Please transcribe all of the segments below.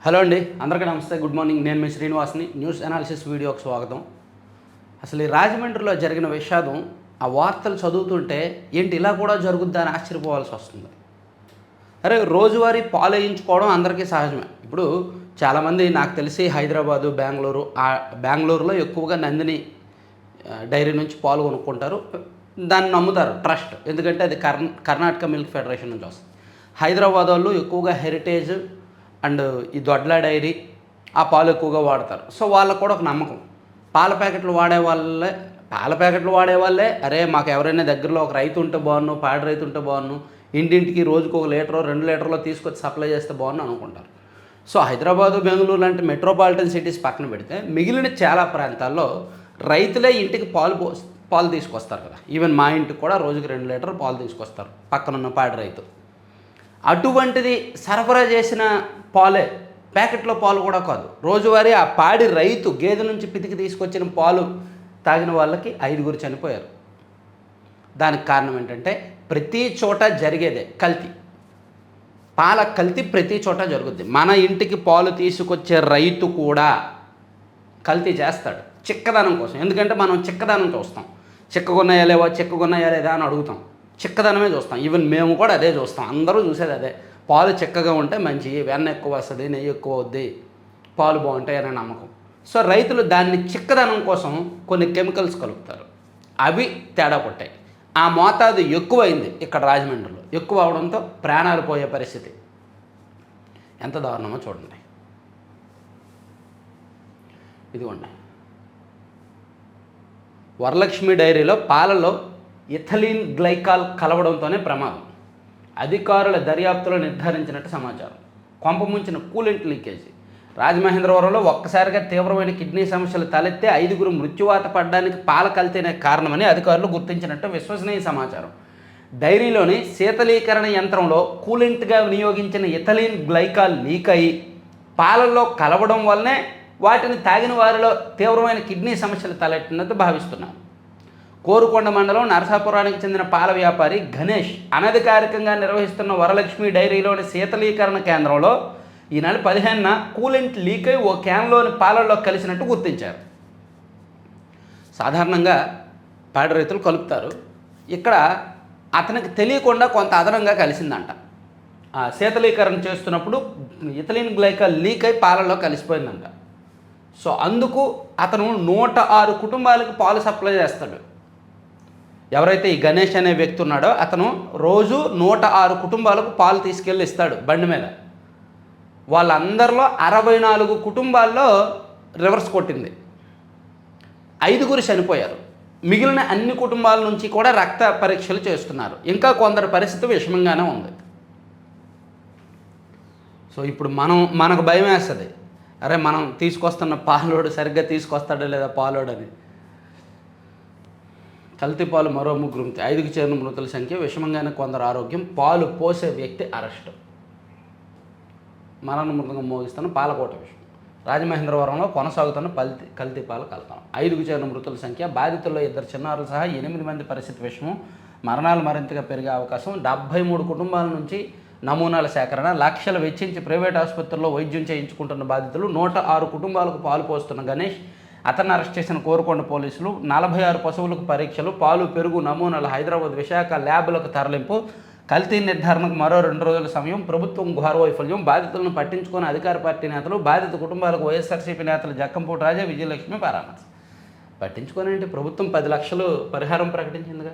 Hello అండి, అందరికీ నమస్తే. Good morning. నేను మీ శ్రీనివాస్ని. న్యూస్ అనాలిసిస్ వీడియోకి స్వాగతం. అసలు ఈ రాజమండ్రిలో జరిగిన విషాదం, ఆ వార్తలు చదువుతుంటే ఏంటి ఇలా కూడా జరుగుద్దా అని ఆశ్చర్యపోవాల్సి వస్తుంది. అరే, రోజువారీ పాలు వేయించుకోవడం అందరికీ సహజమే. ఇప్పుడు చాలామంది నాకు తెలిసి హైదరాబాదు, బెంగళూరులో ఎక్కువగా నందిని డైరీ నుంచి పాలు కొనుక్కుంటారు. దాన్ని నమ్ముతారు, ట్రస్ట్. ఎందుకంటే అది కర్ణాటక మిల్క్ ఫెడరేషన్ నుంచి వస్తుంది. హైదరాబాద్ వాళ్ళు ఎక్కువగా హెరిటేజ్ అండ్ ఈ దొడ్ల డైరీ ఆ పాలు ఎక్కువగా వాడతారు. సో వాళ్ళకు కూడా ఒక నమ్మకం. పాల ప్యాకెట్లు వాడేవాళ్ళే అరే మాకు ఎవరైనా దగ్గరలో ఒక రైతు ఉంటే బాగున్ను, పాడి రైతు ఉంటే బాగున్ను, ఇంటింటికి రోజుకు 1 లీటరో 2 లీటర్లో తీసుకొచ్చి సప్లై చేస్తే బాగున్ను అనుకుంటారు. సో హైదరాబాదు, బెంగళూరు లాంటి మెట్రోపాలిటన్ సిటీస్ పక్కన పెడితే మిగిలిన చాలా ప్రాంతాల్లో రైతులే ఇంటికి పాలు తీసుకొస్తారు కదా. ఈవెన్ మా ఇంటికి కూడా రోజుకి 2 లీటర్లు పాలు తీసుకొస్తారు పక్కనున్న పాడి రైతు. అటువంటిది సరఫరా చేసిన పాలే, ప్యాకెట్లో పాలు కూడా కాదు, రోజువారీ ఆ పాడి రైతు గేదె నుంచి పితికి తీసుకొచ్చిన పాలు తాగిన వాళ్ళకి 5 చనిపోయారు. దానికి కారణం ఏంటంటే ప్రతి చోట జరిగేదే కల్తీ. పాల కల్తీ ప్రతి చోట జరుగుద్ది. మన ఇంటికి పాలు తీసుకొచ్చే రైతు కూడా కల్తీ చేస్తాడు చిక్కదనం కోసం. ఎందుకంటే మనం చిక్కదనం చూస్తాం. చిక్కగున్నాయా లేదా అని అడుగుతాం. చిక్కదనమే చూస్తాం. ఈవెన్ మేము కూడా అదే చూస్తాం. అందరూ చూసేది అదే. పాలు చిక్కగా ఉంటే మంచి, వెన్న ఎక్కువ వస్తుంది, నెయ్యి ఎక్కువ వద్ది, పాలు బాగుంటాయి అనే నమ్మకం. సో రైతులు దాన్ని చిక్కదనం కోసం కొన్ని కెమికల్స్ కలుపుతారు. అవి తేడా కొట్టాయి. ఆ మోతాదు ఎక్కువైంది. ఇక్కడ రాజమండ్రిలో ఎక్కువ అవడంతో ప్రాణాలు పోయే పరిస్థితి. ఎంత దారుణమో చూడండి. ఇదిగోండి, వరలక్ష్మి డైరీలో పాలలో ఇథిలీన్ గ్లైకాల్ కలవడంతోనే ప్రమాదం. అధికారుల దర్యాప్తులో నిర్ధారించినట్టు సమాచారం. కొంపముంచిన కూలెంట్ లీకేజీ. రాజమహేంద్రవరంలో ఒక్కసారిగా తీవ్రమైన కిడ్నీ సమస్యలు తలెత్తే 5 మృత్యువాత పడడానికి పాల కల్తీనే కారణమని అధికారులు గుర్తించినట్టు విశ్వసనీయ సమాచారం. డైరీలోని శీతలీకరణ యంత్రంలో కూలెంట్గా వినియోగించిన ఇథిలీన్ గ్లైకాల్ లీక్ అయి పాలల్లో కలవడం వల్లనే వాటిని తాగిన వారిలో తీవ్రమైన కిడ్నీ సమస్యలు తలెట్టినట్టు భావిస్తున్నారు. కోరుకొండ మండలం నరసాపురానికి చెందిన పాల వ్యాపారి గణేష్ అనధికారికంగా నిర్వహిస్తున్న వరలక్ష్మి డైరీలోని శీతలీకరణ కేంద్రంలో ఈ నెల 15న కూలెంట్ లీక్ అయి ఓ క్యాన్లోని పాలల్లో కలిసినట్టు గుర్తించారు. సాధారణంగా పాడి రైతులు కలుపుతారు. ఇక్కడ అతనికి తెలియకుండా కొంత అదనంగా కలిసిందంట. శీతలీకరణ చేస్తున్నప్పుడు ఇథిలీన్ గ్లైకాల్ లీక్ అయి పాలల్లో కలిసిపోయిందంట. సో అందుకు అతను 106 కుటుంబాలకు పాలు సప్లై చేస్తాడు. ఎవరైతే ఈ గణేష్ అనే వ్యక్తి ఉన్నాడో అతను రోజు 106 కుటుంబాలకు పాలు తీసుకెళ్ళి ఇస్తాడు బండి మీద. వాళ్ళందరిలో 64 కుటుంబాల్లో రివర్స్ కొట్టింది. 5 చనిపోయారు. మిగిలిన అన్ని కుటుంబాల నుంచి కూడా రక్త పరీక్షలు చేస్తున్నారు. ఇంకా కొందరి పరిస్థితి విషమంగానే ఉంది. సో ఇప్పుడు మనకు భయం వేస్తుంది, అరే మనం తీసుకొస్తున్న పాలోడు సరిగ్గా తీసుకొస్తాడో లేదా పాలోడని. కల్తీ పాలు మరో 3 మృతి. 5కి చేరిన మృతుల సంఖ్య. విషమంగానే కొందరు ఆరోగ్యం. పాలు పోసే వ్యక్తి అరెస్టు. మరణ మృతంగా మోగిస్తున్న పాలకోట విషయం. రాజమహేంద్రవరంలో కొనసాగుతున్న కల్తీ పాల కలకలం. 5కి చేరిన మృతుల సంఖ్య. బాధితుల్లో 2 చిన్నారులు సహా 8 మంది పరిస్థితి విషయం. మరణాలు మరింతగా పెరిగే అవకాశం. 73 కుటుంబాల నుంచి నమూనాల సేకరణ. లక్షలు వెచ్చించి ప్రైవేట్ ఆసుపత్రుల్లో వైద్యం చేయించుకుంటున్న బాధితులు. 106 కుటుంబాలకు పాలు పోస్తున్న గణేష్. అతన్ని అరెస్ట్ చేసిన కోరుకొండ పోలీసులు. 46 పశువులకు పరీక్షలు. పాలు, పెరుగు నమూనాలు హైదరాబాద్, విశాఖ ల్యాబ్లకు తరలింపు. కల్తీ నిర్ధారణకు మరో 2 రోజుల సమయం. ప్రభుత్వం ఘోర వైఫల్యం. బాధితులను పట్టించుకుని అధికార పార్టీ నేతలు. బాధిత కుటుంబాలకు వైఎస్ఆర్సీపీ నేతలు జక్కంపూడి రాజా, విజయలక్ష్మి పరామర్శ. పట్టించుకోనంటే ప్రభుత్వం 10 లక్షలు పరిహారం ప్రకటించిందిగా.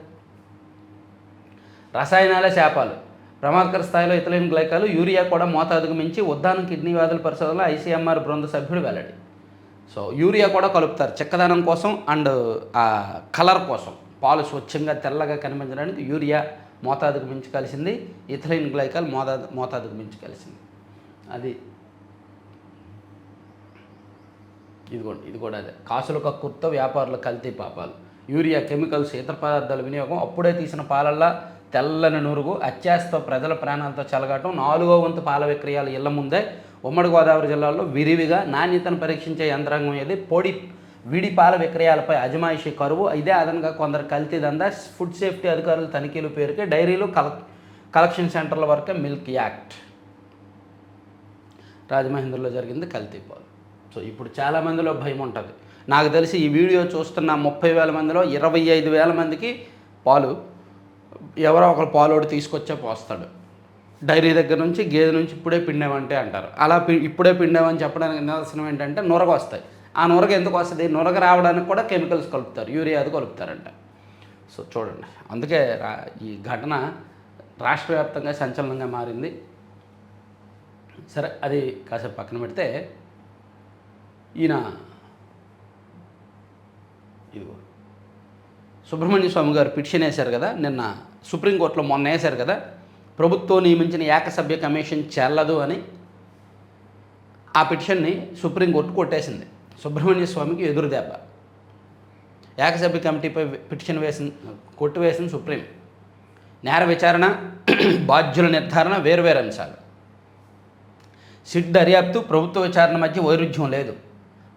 రసాయనాలే శాపాలు. ప్రమాదకర స్థాయిలో ఇథిలీన్ గ్లైకాల్, యూరియా కూడా మోతాదుకు మించి. ఉద్దానం కిడ్నీ వ్యాధుల పరిశోధనలో ఐసీఎంఆర్ బృంద సభ్యుడు వెల్లడి. సో యూరియా కూడా కలుపుతారు చిక్కదనం కోసం అండ్ కలర్ కోసం. పాలు స్వచ్ఛంగా తెల్లగా కనిపించడానికి యూరియా మోతాదుకు మించి కలిసింది. ఇథిలీన్ గ్లైకాల్ మోతాదుకు మించి కలిసింది. అది ఇది కూడా అదే. కాసుల కక్కుర్తో వ్యాపారుల కల్తీ పాపాలు. యూరియా, కెమికల్స్, ఇతర పదార్థాల వినియోగం. అప్పుడే తీసిన పాలల్లా తెల్లని నురుగు. అత్యాశతో ప్రజల ప్రాణాలతో చెలగాటం. 4వ వంతు పాల విక్రయాలు ఇళ్ల ముందే. ఉమ్మడి గోదావరి జిల్లాలో విరివిగా. నాణ్యతను పరీక్షించే యంత్రాంగం ఏది. విడి పాల విక్రయాలపై అజమాయిషీ కరువు. ఇదే అదనంగా కొందరు కల్తీ దందా. ఫుడ్ సేఫ్టీ అధికారుల తనిఖీలు పేరుకే డైరీలు కలెక్షన్ సెంటర్ల వరకే మిల్క్ యాక్ట్. రాజమహేంద్రలో జరిగింది కల్తీ పాలు. సో ఇప్పుడు చాలామందిలో భయం ఉంటుంది. నాకు తెలిసి ఈ వీడియో చూస్తున్న 30,000 మందిలో 25,000 మందికి పాలు ఎవరో ఒకరు పాలోడు తీసుకొచ్చే పోస్తాడు. డైరీ దగ్గర నుంచి గేదె నుంచి ఇప్పుడే పిండామంటే అంటారు. అలా ఇప్పుడే పిండామని చెప్పడానికి నిదర్శనం ఏంటంటే నురగ వస్తాయి. ఆ నురగ ఎందుకు వస్తుంది? నురగ రావడానికి కూడా కెమికల్స్ కలుపుతారు, యూరియా అది కలుపుతారంట. సో చూడండి, అందుకే ఈ ఘటన రాష్ట్ర వ్యాప్తంగా సంచలనంగా మారింది. సరే, అది కాసేపు పక్కన పెడితే ఈయన ఇదిగో సుబ్రహ్మణ్య స్వామి గారు పిటిషన్ వేశారు కదా, నిన్న సుప్రీంకోర్టులో మొన్న వేశారు కదా, ప్రభుత్వం నియమించిన ఏకసభ్య కమిషన్ చెల్లదు అని. ఆ పిటిషన్ని సుప్రీంకోర్టు కొట్టేసింది. సుబ్రహ్మణ్య స్వామికి ఎదురు దెబ్బ. ఏకసభ్య కమిటీపై పిటిషన్ కొట్టివేసింది సుప్రీం. నేర విచారణ, బాధ్యుల నిర్ధారణ వేర్వేరు అంశాలు. సిట్ దర్యాప్తు, ప్రభుత్వ విచారణ మధ్య వైరుధ్యం లేదు.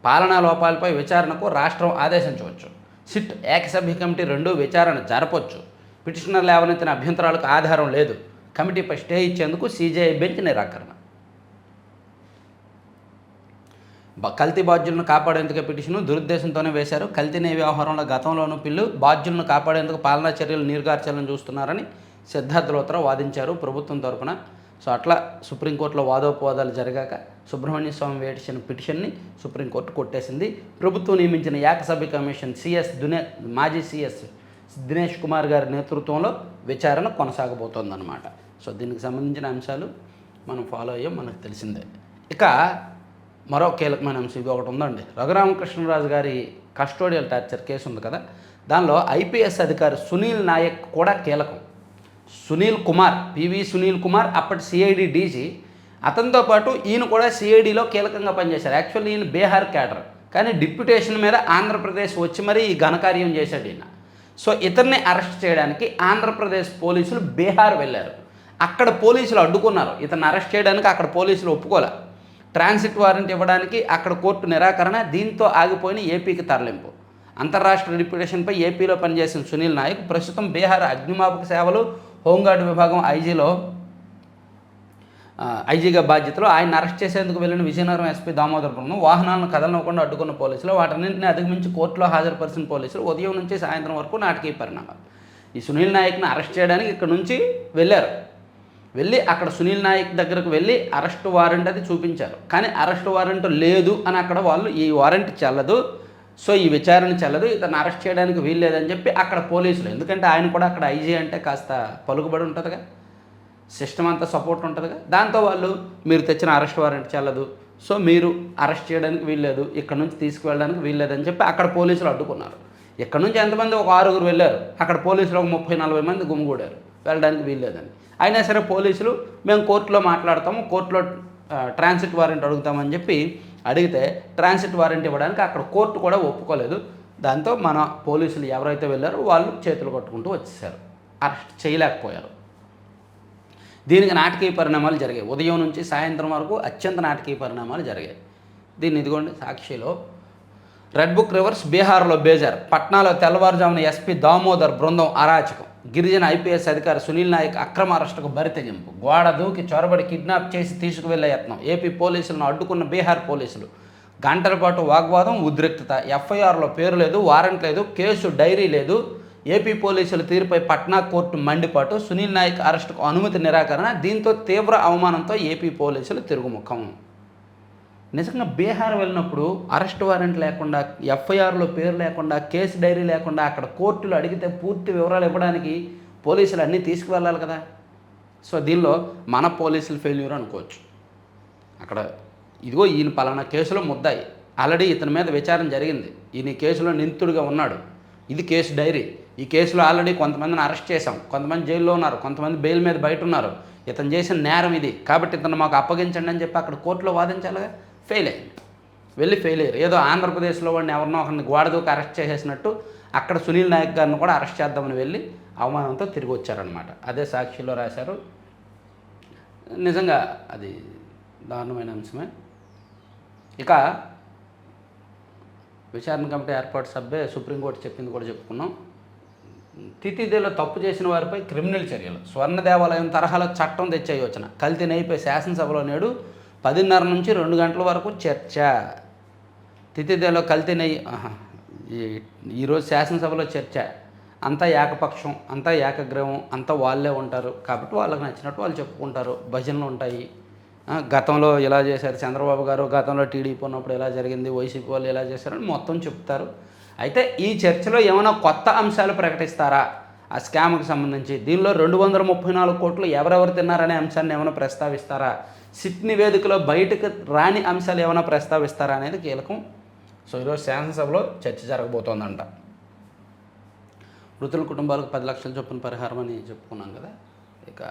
పాలనా లోపాలపై విచారణకు రాష్ట్రం ఆదేశించవచ్చు. సిట్, ఏకసభ్య కమిటీ రెండూ విచారణ జరపవచ్చు. పిటిషనర్ లేవనెత్తిన అభ్యంతరాలకు ఆధారం లేదు. కమిటీపై స్టే ఇచ్చేందుకు సీజేఐ బెంచ్ నిరాకరణ. కల్తీ బాధ్యులను కాపాడేందుకు పిటిషను దురుద్దేశంతోనే వేశారు. కల్తీ నే వ్యవహారంలో గతంలోనూ పిల్లు బాధ్యులను కాపాడేందుకు పాలనా చర్యలు నీరుగార్చాలని చూస్తున్నారని సిద్ధార్థ లోత్రా వాదించారు ప్రభుత్వం తరపున. సో అట్లా సుప్రీంకోర్టులో వాదోపవాదాలు జరిగాక సుబ్రహ్మణ్య స్వామి వేసిన పిటిషన్ని సుప్రీంకోర్టు కొట్టేసింది. ప్రభుత్వం నియమించిన ఏకసభ్య కమిషన్ మాజీ సిఎస్ దినేష్ కుమార్ గారి నేతృత్వంలో విచారణ కొనసాగబోతోందన్నమాట. సో దీనికి సంబంధించిన అంశాలు మనం ఫాలో అయ్యాం, మనకు తెలిసిందే. ఇక మరో కీలకమైన అంశం ఇది ఒకటి ఉందండి. రఘురామకృష్ణరాజు గారి కస్టోడియల్ టార్చర్ కేసు ఉంది కదా, దానిలో ఐపీఎస్ అధికారి సునీల్ నాయక్ కూడా కీలకం. సునీల్ కుమార్, పివి సునీల్ కుమార్ అప్పటి సిఐడి డీజీ. అతనితో పాటు ఈయన కూడా సిఐడిలో కీలకంగా పనిచేశారు. యాక్చువల్లీ ఈయన బీహార్ క్యాడర్, కానీ డిప్యుటేషన్ మీద ఆంధ్రప్రదేశ్ వచ్చి మరీ ఈ ఘనకార్యం చేశాడు ఈయన. సో ఇతన్ని అరెస్ట్ చేయడానికి ఆంధ్రప్రదేశ్ పోలీసులు బీహార్ వెళ్ళారు. అక్కడ పోలీసులు అడ్డుకున్నారు. ఇతన్ని అరెస్ట్ చేయడానికి అక్కడ పోలీసులు ఒప్పుకోలే. ట్రాన్సిట్ వారెంట్ ఇవ్వడానికి అక్కడ కోర్టు నిరాకరణ. దీంతో ఆగిపోయిన ఏపీకి తరలింపు. అంతర్రాష్ట్ర డిప్యుటేషన్పై ఏపీలో పనిచేసిన సునీల్ నాయక్ ప్రస్తుతం బీహార్ అగ్నిమాపక సేవలు, హోంగార్డు విభాగం ఐజీగా బాధ్యతలో. ఆయన అరెస్ట్ చేసేందుకు వెళ్ళిన విజయనగరం ఎస్పీ దామోదర్ బృందం వాహనాలను కదలనివ్వకుండా అడ్డుకున్న పోలీసులు, వాటన్నింటినీ అధిగమించి కోర్టులో హాజరుపరిచిన పోలీసులు ఉదయం నుంచి సాయంత్రం వరకు నాటకీయ పరిణామాలు. ఈ సునీల్ నాయక్ని అరెస్ట్ చేయడానికి ఇక్కడ నుంచి వెళ్ళారు. వెళ్ళి అక్కడ సునీల్ నాయక్ దగ్గరకు వెళ్ళి అరెస్ట్ వారెంట్ అది చూపించారు. కానీ అరెస్ట్ వారెంట్ లేదు అని అక్కడ వాళ్ళు, ఈ వారెంట్ చెల్లదు, సో ఈ విచారణ చెల్లదు, ఇతను అరెస్ట్ చేయడానికి వీల్లేదని చెప్పి అక్కడ పోలీసులు, ఎందుకంటే ఆయన కూడా అక్కడ ఐజీ అంటే కాస్త పలుకుబడి ఉంటుందిగా, సిస్టమ్ అంతా సపోర్ట్ ఉంటుందిగా, దాంతో వాళ్ళు మీరు తెచ్చిన అరెస్ట్ వారెంట్ చెల్లదు, సో మీరు అరెస్ట్ చేయడానికి వీల్లేదు, ఇక్కడ నుంచి తీసుకువెళ్ళడానికి వీల్లేదని చెప్పి అక్కడ పోలీసులు అడ్డుకున్నారు. ఇక్కడ నుంచి ఎంతమంది, ఒక 6 వెళ్ళారు. అక్కడ పోలీసులు ఒక 30-40 మంది గుమిగూడారు వెళ్ళడానికి వీల్లేదని. అయినా సరే పోలీసులు మేము కోర్టులో మాట్లాడతాము, కోర్టులో ట్రాన్సిట్ వారెంట్ అడుగుతామని చెప్పి అడిగితే ట్రాన్సిట్ వారెంట్ ఇవ్వడానికి అక్కడ కోర్టు కూడా ఒప్పుకోలేదు. దాంతో మన పోలీసులు ఎవరైతే వెళ్ళారో వాళ్ళు చేతులు కట్టుకుంటూ వచ్చేసారు, అరెస్ట్ చేయలేకపోయారు. దీనికి నాటకీయ పరిణామాలు జరిగాయి. ఉదయం నుంచి సాయంత్రం వరకు అత్యంత నాటకీయ పరిణామాలు జరిగాయి. దీన్ని ఇదిగోండి సాక్షిలో. రెడ్ బుక్ రివర్స్, బీహార్లో బేజార్. పట్నాలో తెల్లవారుజామున ఎస్పీ దామోదర్ బృందం అరాచకం. గిరిజన ఐపీఎస్ అధికారి సునీల్ నాయక్ అక్రమ అరెస్టుకు బరితెగింపు. గోడ దూకి చొరబడి కిడ్నాప్ చేసి తీసుకువెళ్లే యత్నం. ఏపీ పోలీసులను అడ్డుకున్న బీహార్ పోలీసులు. గంటల పాటు వాగ్వాదం, ఉద్రిక్తత. ఎఫ్ఐఆర్లో పేరు లేదు, వారెంట్ లేదు, కేసు డైరీ లేదు. ఏపీ పోలీసుల తీరుపై పట్నా కోర్టు మండిపాటు. సునీల్ నాయక్ అరెస్టుకు అనుమతి నిరాకరణ. దీంతో తీవ్ర అవమానంతో ఏపీ పోలీసులు తిరుగుముఖం. నిజంగా బీహార్ వెళ్ళినప్పుడు అరెస్ట్ వారెంట్ లేకుండా, ఎఫ్ఐఆర్లో పేరు లేకుండా, కేసు డైరీ లేకుండా అక్కడ కోర్టులు అడిగితే పూర్తి వివరాలు ఇవ్వడానికి పోలీసులు అన్నీ తీసుకువెళ్ళాలి కదా. సో దీనిలో మన పోలీసులు ఫెయిల్యూర్ అనుకోవచ్చు. అక్కడ ఇదిగో ఈయన పలానా కేసులో ముద్దాయి, ఆల్రెడీ ఇతని మీద విచారణ జరిగింది, ఈయన కేసులో నిందితుడిగా ఉన్నాడు, ఇది కేసు డైరీ, ఈ కేసులో ఆల్రెడీ కొంతమందిని అరెస్ట్ చేశాం, కొంతమంది జైల్లో ఉన్నారు, కొంతమంది బెయిల్ మీద బయట ఉన్నారు, ఇతను చేసిన నేరం ఇది, కాబట్టి ఇతను మాకు అప్పగించండి అని చెప్పి అక్కడ కోర్టులో వాదించాలిగా. ఫెయిల్ అయింది, వెళ్ళి ఫెయిల్ అయ్యారు. ఏదో ఆంధ్రప్రదేశ్లో వాడిని ఎవరినో ఒకరిని గోడదూకి అరెస్ట్ చేసేసినట్టు అక్కడ సునీల్ నాయక్ గారిని కూడా అరెస్ట్ చేద్దామని వెళ్ళి అవమానంతో తిరిగి వచ్చారనమాట. అదే సాక్షిలో రాశారు. నిజంగా అది దారుణమైన అంశమే. ఇక విచారణ కమిటీ ఏర్పాటు సభ్యే సుప్రీంకోర్టు చెప్పింది కూడా చెప్పుకున్నాం. తితిదేలో తప్పు చేసిన వారిపై క్రిమినల్ చర్యలు. స్వర్ణ దేవాలయం తరహాలో చట్టం తెచ్చే యోచన. కల్తీ నెయ్యిపై శాసనసభలో నేడు 10:30 నుంచి 2 గంటల వరకు చర్చ. తితిదేలో కల్తీ నెయ్యి ఈరోజు శాసనసభలో చర్చ. అంతా ఏకపక్షం, అంతా ఏకగ్రీవం, అంతా వాళ్ళే ఉంటారు కాబట్టి వాళ్ళకి నచ్చినట్టు వాళ్ళు చెప్పుకుంటారు. భజనలు ఉంటాయి. గతంలో ఇలా చేశారు చంద్రబాబు గారు, గతంలో టీడీపీ ఉన్నప్పుడు ఇలా జరిగింది, వైసీపీ వాళ్ళు ఇలా చేశారని మొత్తం చెప్తారు. అయితే ఈ చర్చలో ఏమైనా కొత్త అంశాలు ప్రకటిస్తారా ఆ స్కామ్కి సంబంధించి? దీనిలో 234 కోట్లు ఎవరెవరు తిన్నారనే అంశాన్ని ఏమైనా ప్రస్తావిస్తారా? సిట్ నివేదికలో బయటకు రాని అంశాలు ఏమైనా ప్రస్తావిస్తారా అనేది కీలకం. సో ఈరోజు శాసనసభలో చర్చ జరగబోతోందంట. మృతుల కుటుంబాలకు 10 లక్షల చొప్పున పరిహారం అని చెప్పుకున్నాం కదా. ఇక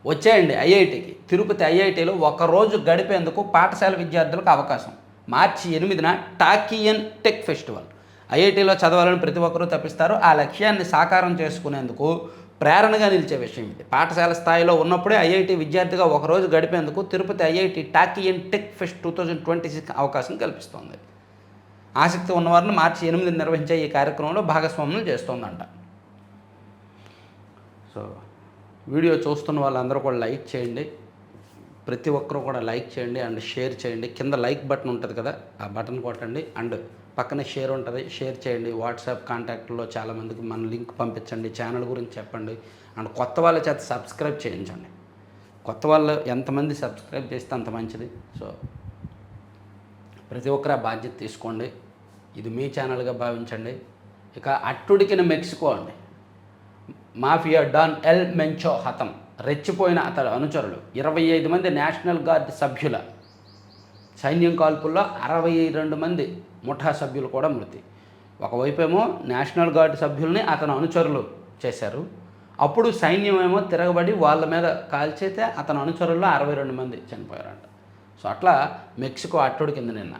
వచ్చేయండి ఐఐటికి. తిరుపతి ఐఐటిలో ఒకరోజు గడిపేందుకు పాఠశాల విద్యార్థులకు అవకాశం. మార్చి 8న టాకియన్ టెక్ ఫెస్టివల్. ఐఐటిలో చదవాలని ప్రతి ఒక్కరూ తప్పిస్తారు. ఆ లక్ష్యాన్ని సాకారం చేసుకునేందుకు ప్రేరణగా నిలిచే విషయం ఇది. పాఠశాల స్థాయిలో ఉన్నప్పుడే ఐఐటి విద్యార్థిగా ఒకరోజు గడిపేందుకు తిరుపతి ఐఐటి టాకియన్ టెక్ ఫెస్ట్ 2026 అవకాశం కల్పిస్తోంది. ఆసక్తి ఉన్నవారిని మార్చి 8న నిర్వహించే ఈ కార్యక్రమంలో భాగస్వామ్యం చేస్తోందంట. సో వీడియో చూస్తున్న వాళ్ళందరూ కూడా లైక్ చేయండి. ప్రతి ఒక్కరూ కూడా లైక్ చేయండి అండ్ షేర్ చేయండి. కింద లైక్ బటన్ ఉంటుంది కదా, ఆ బటన్ కొట్టండి. అండ్ పక్కనే షేర్ ఉంటుంది, షేర్ చేయండి. వాట్సాప్ కాంటాక్ట్లో చాలామందికి మన లింక్ పంపించండి. ఛానల్ గురించి చెప్పండి. అండ్ కొత్త వాళ్ళ చేత సబ్స్క్రైబ్ చేయించండి. కొత్త వాళ్ళు ఎంతమంది సబ్స్క్రైబ్ చేస్తే అంత మంచిది. సో ప్రతి ఒక్కరు ఆ బాధ్యత తీసుకోండి. ఇది మీ ఛానల్గా భావించండి. ఇక అట్టుడికిన మెక్సికో అండి. మాఫియా డాన్ ఎల్ మెంచో హతం. రెచ్చిపోయిన అతడు అనుచరులు 25 మంది నేషనల్ గార్డ్ సభ్యుల సైన్యం కాల్పుల్లో 62 మంది ముఠా సభ్యులు కూడా మృతి. ఒకవైపేమో నేషనల్ గార్డ్ సభ్యుల్ని అతను అనుచరులు చేశారు. అప్పుడు సైన్యం ఏమో తిరగబడి వాళ్ళ మీద కాల్చేస్తే అతని అనుచరుల్లో 62 మంది చనిపోయారంట. సో అట్లా మెక్సికో అట్టుడి కింద నిన్న.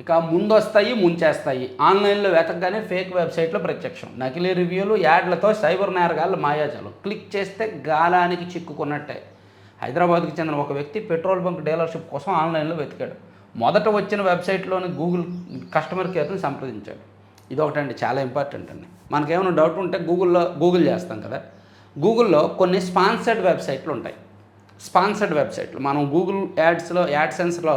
ఇక ముందొస్తాయి ముంచేస్తాయి. ఆన్లైన్లో వెతకగానే ఫేక్ వెబ్సైట్లో ప్రత్యక్షం. నకిలీ రివ్యూలు, యాడ్లతో సైబర్ నేరగాళ్ళు మాయాజాలం. క్లిక్ చేస్తే గాలానికి చిక్కుకున్నట్టే. హైదరాబాద్కి చెందిన ఒక వ్యక్తి పెట్రోల్ బంక్ డీలర్షిప్ కోసం ఆన్లైన్లో వెతికాడు. మొదట వచ్చిన వెబ్సైట్లోని గూగుల్ కస్టమర్ కేర్ని సంప్రదించాడు. ఇదొకటండి చాలా ఇంపార్టెంట్ అండి. మనకేమైనా డౌట్ ఉంటే గూగుల్ చేస్తాం కదా. గూగుల్లో కొన్ని స్పాన్సర్డ్ వెబ్సైట్లు ఉంటాయి. స్పాన్సర్డ్ వెబ్సైట్లు మనం గూగుల్ యాడ్సెన్స్లో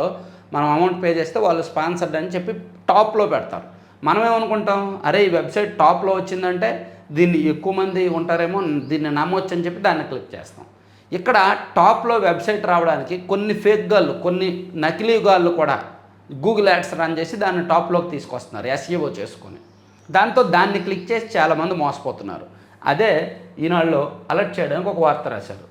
మనం అమౌంట్ పే చేస్తే వాళ్ళు స్పాన్సర్డ్ అని చెప్పి టాప్లో పెడతారు. మనమేమనుకుంటాం, అరే ఈ వెబ్సైట్ టాప్లో వచ్చిందంటే దీన్ని ఎక్కువ మంది ఉంటారేమో, దీన్ని నమ్మొచ్చు అని చెప్పి దాన్ని క్లిక్ చేస్తాం. ఇక్కడ టాప్లో వెబ్సైట్ రావడానికి కొన్ని ఫేక్ గాళ్ళు, కొన్ని నకిలీ గాళ్ళు కూడా గూగుల్ యాడ్స్ రన్ చేసి దాన్ని టాప్లోకి తీసుకొస్తున్నారు ఎస్ఈఓ చేసుకొని. దాంతో దాన్ని క్లిక్ చేసి చాలామంది మోసపోతున్నారు. అదే ఈనాడులో అలర్ట్ చేయడానికి ఒక వార్త రాశారు.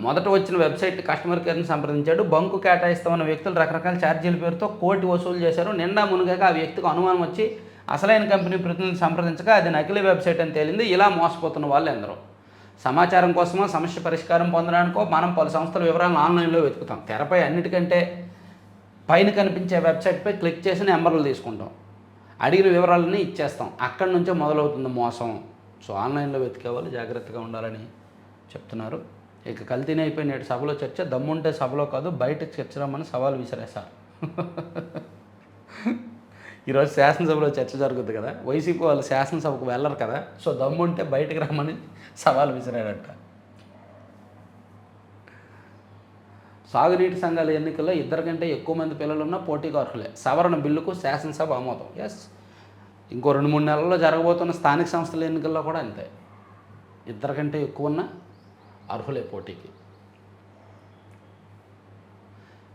మొదట వచ్చిన వెబ్సైట్ కస్టమర్ కేర్ని సంప్రదించాడు. బంకు కేటాయిస్తామన్న వ్యక్తులు రకరకాల ఛార్జీల పేరుతో కోటి వసూలు చేశారు. నిండా మునిగాక ఆ వ్యక్తికి అనుమానం వచ్చి అసలైన కంపెనీ ప్రతినిధిని సంప్రదించగా అది నకిలీ వెబ్సైట్ అని తేలింది. ఇలా మోసపోతున్న వాళ్ళు ఎందరో. సమాచారం కోసమో సమస్య పరిష్కారం పొందడానికో మనం పలు సంస్థల వివరాలను ఆన్లైన్లో వెతుకుతాం. తెరపై అన్నిటికంటే పైన కనిపించే వెబ్సైట్పై క్లిక్ చేసి నెంబర్లు తీసుకుంటాం. అడిగిన వివరాలన్నీ ఇచ్చేస్తాం. అక్కడి నుంచే మొదలవుతుంది మోసం. సో ఆన్లైన్లో వెతికే వాళ్ళు జాగ్రత్తగా ఉండాలని చెప్తున్నారు. ఇక కల్తీనే అయిపోయి నేటి సభలో చర్చ. దమ్ముంటే సభలో కాదు బయటకు చర్చ రమ్మని సవాల్ విసిరేశారు. ఈరోజు శాసనసభలో చర్చ జరుగుతుంది కదా. వైసీపీ వాళ్ళు శాసనసభకు వెళ్ళరు కదా. సో దమ్ముంటే బయటకు రమ్మని సవాల్ విసిరాడట. సాగునీటి సంఘాల ఎన్నికల్లో 2 కంటే ఎక్కువ మంది పిల్లలున్న పోటీకి అర్హులే. సవరణ బిల్లుకు శాసనసభ ఆమోదం. ఎస్, ఇంకో 2-3 నెలల్లో జరగబోతున్న స్థానిక సంస్థల ఎన్నికల్లో కూడా అంతే. 2 కంటే ఎక్కువ ఉన్న అర్హులే పోటీకి.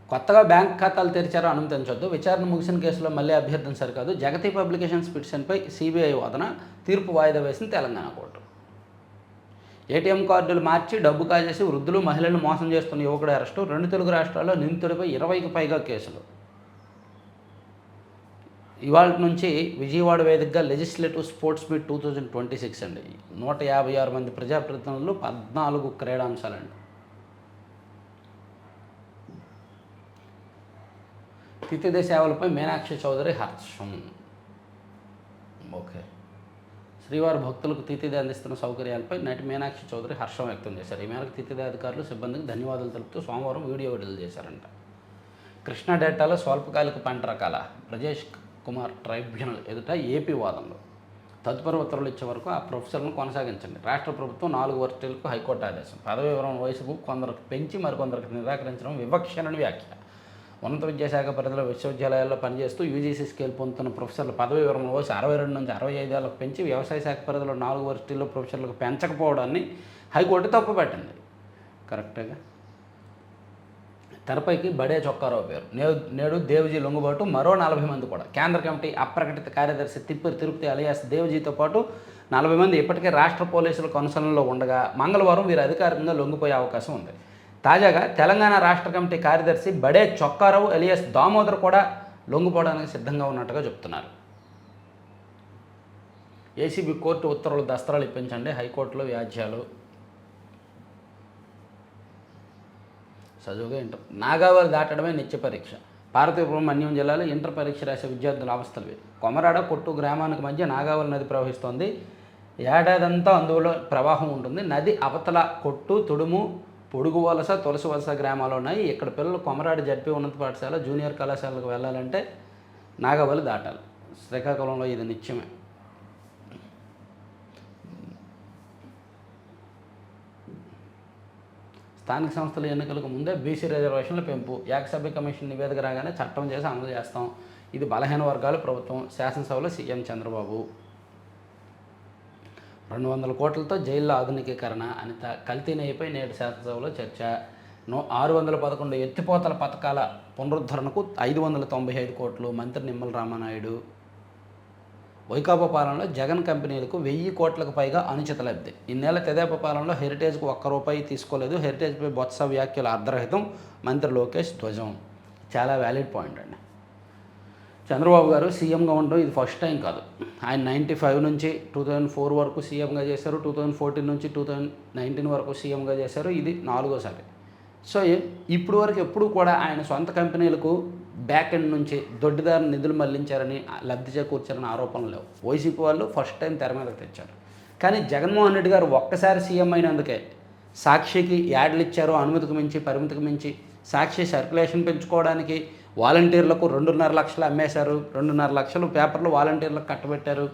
కొత్తగా బ్యాంక్ ఖాతాలు తెరిచారో అనుమతించొద్దు. విచారణ ముగిసిన కేసులో మళ్ళీ అభ్యర్థన సరికాదు. జగతి పబ్లికేషన్స్ పిటిషన్పై సిబిఐ వాదన. తీర్పు వాయిదా వేసింది తెలంగాణ కోర్టు. ఏటీఎం కార్డులు మార్చి డబ్బు కాజేసి వృద్ధులు మహిళలను మోసం చేస్తున్న యువకుడు అరెస్టు. 2 తెలుగు రాష్ట్రాల్లో నిందితుడిపై 20కి పైగా కేసులు. ఇవాళ నుంచి విజయవాడ వేదికగా లెజిస్లేటివ్ స్పోర్ట్స్ మీట్ 2026 అండి. 156 మంది ప్రజాప్రతినిధులు, 14 క్రీడాంశాలండి. తితిదే సేవలపై మీనాక్షి చౌదరి హర్షం. ఓకే, శ్రీవారి భక్తులకు తితిదే అందిస్తున్న సౌకర్యాలపై నటి మీనాక్షి చౌదరి హర్షం వ్యక్తం చేశారు. ఈ మేరకు తితిదే అధికారులు సిబ్బందికి ధన్యవాదాలు తెలుపుతూ సోమవారం వీడియో విడుదల చేశారంట. కృష్ణా డెల్టాలో స్వల్పకాలిక పంట రకాల బ్రజేష్ కుమార్ ట్రైబ్యునల్ ఎదుట ఏపీ వాదనలు. తదుపరి ఉత్తర్వులు ఇచ్చే వరకు ఆ ప్రొఫెసర్లను కొనసాగించండి. రాష్ట్ర ప్రభుత్వం 4 వర్సిటీలకు హైకోర్టు ఆదేశం. పదవి విరమణ వయసుకు కొందరికి పెంచి మరికొందరికి నిరాకరించడం వివక్షనని వ్యాఖ్య. ఉన్నత విద్యాశాఖ పరిధిలో విశ్వవిద్యాలయాల్లో పనిచేస్తూ యూజీసీ స్కేల్ పొందుతున్న ప్రొఫెసర్ల పదవి విరమణ వయసు 62 నుంచి 65 ఏళ్లకు పెంచి వ్యవసాయ శాఖ పరిధిలో 4 వర్సిటీల్లో ప్రొఫెసర్లకు పెంచకపోవడాన్ని హైకోర్టు తప్పుపట్టింది. కరెక్ట్గా తెరపైకి బడే చొక్కారావు పేరు. నేడు దేవజీ లొంగుబాటు మరో 40 మంది కూడా. కేంద్ర కమిటీ అప్రకటిత కార్యదర్శి తిరుపతి అలియాస్ దేవజీతో పాటు 40 మంది ఇప్పటికే రాష్ట్ర పోలీసుల కనుసరణలో ఉండగా మంగళవారం వీరు అధికారికంగా లొంగిపోయే అవకాశం ఉంది. తాజాగా తెలంగాణ రాష్ట్ర కమిటీ కార్యదర్శి బడే చొక్కారావు అలియాస్ దామోదర్ కూడా లొంగిపోవడానికి సిద్ధంగా ఉన్నట్టుగా చెప్తున్నారు. ఏసీబీ కోర్టు ఉత్తర్వులు దస్త్రాలు ఇప్పించండి, హైకోర్టులో వ్యాజ్యాలు. చదువుగా ఇంటర్ నాగావళి దాటడమే నిత్య పరీక్ష. పార్వతీపురం మన్యం జిల్లాలో ఇంటర్ పరీక్ష రాసే విద్యార్థుల అవస్థలు. కొమరాడ కొట్టు గ్రామానికి మధ్య నాగావళి నది ప్రవహిస్తోంది. ఏడాదంతా అందులో ప్రవాహం ఉంటుంది. నది అవతల కొట్టు, తుడుము, పొడుగు వలస, తులసి వలస గ్రామాలు ఉన్నాయి. ఇక్కడ పిల్లలు కొమరాడ జడ్పీ ఉన్నత పాఠశాల, జూనియర్ కళాశాలకు వెళ్ళాలంటే నాగావళి దాటాలి. శ్రీకాకుళంలో ఇది నిత్యమే. స్థానిక సంస్థల ఎన్నికలకు ముందే బీసీ రిజర్వేషన్ల పెంపు. ఏకసభ్య కమిషన్ నివేదిక రాగానే చట్టం చేసి అమలు చేస్తాం. ఇది బలహీన వర్గాల ప్రభుత్వం. శాసనసభలో సీఎం చంద్రబాబు. 200 కోట్లతో జైల్లో ఆధునికీకరణ. అనిత కల్తీ నెయ్యిపై నేడు శాసనసభలో చర్చ. 611 ఎత్తిపోతల పథకాల పునరుద్ధరణకు 595 కోట్లు. మంత్రి నిమ్మల రామానాయుడు. వైకాపా పాలనలో జగన్ కంపెనీలకు 1000 కోట్లకు పైగా అనుచిత లబ్ధి. ఇన్నేళ్ల తెదేపా పాలనలో హెరిటేజ్కు ₹1 తీసుకోలేదు. హెరిటేజ్పై బొత్స వ్యాఖ్యలు అర్ధరహితం. మంత్రి లోకేష్ ధ్వజం. చాలా వ్యాలిడ్ పాయింట్ అండి. చంద్రబాబు గారు సీఎంగా ఉండడం ఇది ఫస్ట్ టైం కాదు. ఆయన 95 నుంచి 2004 వరకు సీఎంగా చేశారు. 2014 నుంచి 2019 వరకు సీఎంగా చేశారు. ఇది 4వసారి. సో ఇప్పుడు వరకు ఎప్పుడు కూడా ఆయన సొంత కంపెనీలకు బ్యాక్ ఎండ్ నుంచి దొడ్డిదారు నిధులు మళ్లించారని, లబ్ధి చేకూర్చారని ఆరోపణలు లేవు. వైసీపీ వాళ్ళు ఫస్ట్ టైం తెర మీదకి తెచ్చారు. కానీ జగన్మోహన్ రెడ్డి గారు ఒక్కసారి సీఎం అయినందుకే సాక్షికి యాడ్లు ఇచ్చారు. అనుమతికి మించి, పరిమితికి మించి. సాక్షి సర్క్యులేషన్ పెంచుకోవడానికి వాలంటీర్లకు 2.5 లక్షలు అమ్మేశారు. 2.5 లక్షలు పేపర్లు వాలంటీర్లకు కట్టబెట్టారు.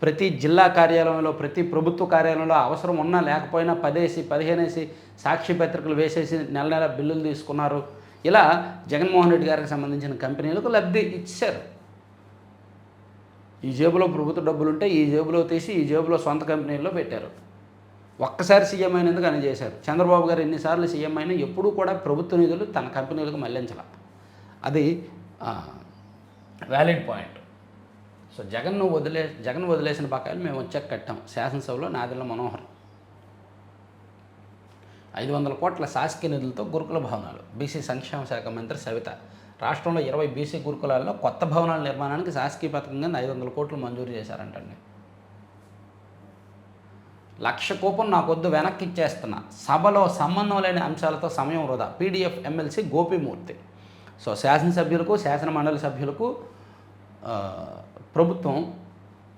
ప్రతి జిల్లా కార్యాలయంలో, ప్రతి ప్రభుత్వ కార్యాలయంలో అవసరం ఉన్నా లేకపోయినా 10 15 సాక్షి పత్రికలు వేసేసి నెల నెల బిల్లులు తీసుకున్నారు. ఇలా జగన్మోహన్ రెడ్డి గారికి సంబంధించిన కంపెనీలకు లబ్ధి ఇచ్చారు. ఈ జేబులో ప్రభుత్వ డబ్బులుంటే ఈ జేబులో తీసి ఈ జేబులో సొంత కంపెనీల్లో పెట్టారు. ఒక్కసారి సీఎం అయినందుకు అని చేశారు. చంద్రబాబు గారు ఎన్నిసార్లు సీఎం అయినా ఎప్పుడూ కూడా ప్రభుత్వ నిధులు తన కంపెనీలకు మళ్లించాల. అది వ్యాలిడ్ పాయింట్. సో జగన్ వదిలేసిన బకాయిలు మేము వచ్చాక కట్టాం. శాసనసభలో నాదెళ్ల మనోహర్. 500 కోట్ల శాసకీయ నిధులతో గురుకుల భవనాలు. బీసీ సంక్షేమ శాఖ మంత్రి సవిత. రాష్ట్రంలో 20 బీసీ గురుకులాల్లో కొత్త భవనాల నిర్మాణానికి శాసకీయ పథకం కింద 500 కోట్లు మంజూరు చేశారంటండి. 1,00,000 కూపన్ నాకొద్దు, వెనక్కి ఇచ్చేస్తున్నా. సభలో సంబంధం లేని అంశాలతో సమయం వృధా. PDF MLC Gopi Murthy. సో శాసనసభ్యులకు, శాసన మండలి సభ్యులకు ప్రభుత్వం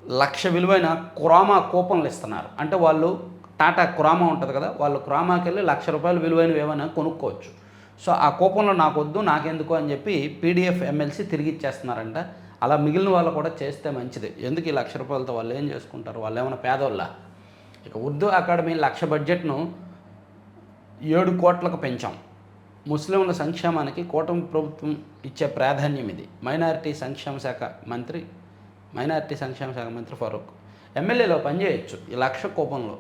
1,00,000 విలువైన కురామా కూపన్లు ఇస్తున్నారు. అంటే వాళ్ళు టాటా కురామా ఉంటుంది కదా, వాళ్ళు కురామాకి వెళ్ళి ₹1,00,000 విలువైనవి ఏమైనా కొనుక్కోవచ్చు. సో ఆ కూపన్లో నాకొద్దు, నాకెందుకు అని చెప్పి పీడీఎఫ్ ఎమ్మెల్సీ తిరిగి ఇచ్చేస్తున్నారంట. అలా మిగిలిన వాళ్ళు కూడా చేస్తే మంచిది. ఎందుకు ఈ ₹1,00,000తో వాళ్ళు ఏం చేసుకుంటారు? వాళ్ళు ఏమైనా పేదోళ్ళ? ఇక ఉర్దూ అకాడమీ 1,00,000 బడ్జెట్ను 7 కోట్లకు పెంచాం. ముస్లింల సంక్షేమానికి కూటమి ప్రభుత్వం ఇచ్చే ప్రాధాన్యం ఇది. మైనారిటీ సంక్షేమ శాఖ మంత్రి ఫరూక్. ఎమ్మెల్యేలో పనిచేయచ్చు ఈ 1,00,000 కూపన్లో.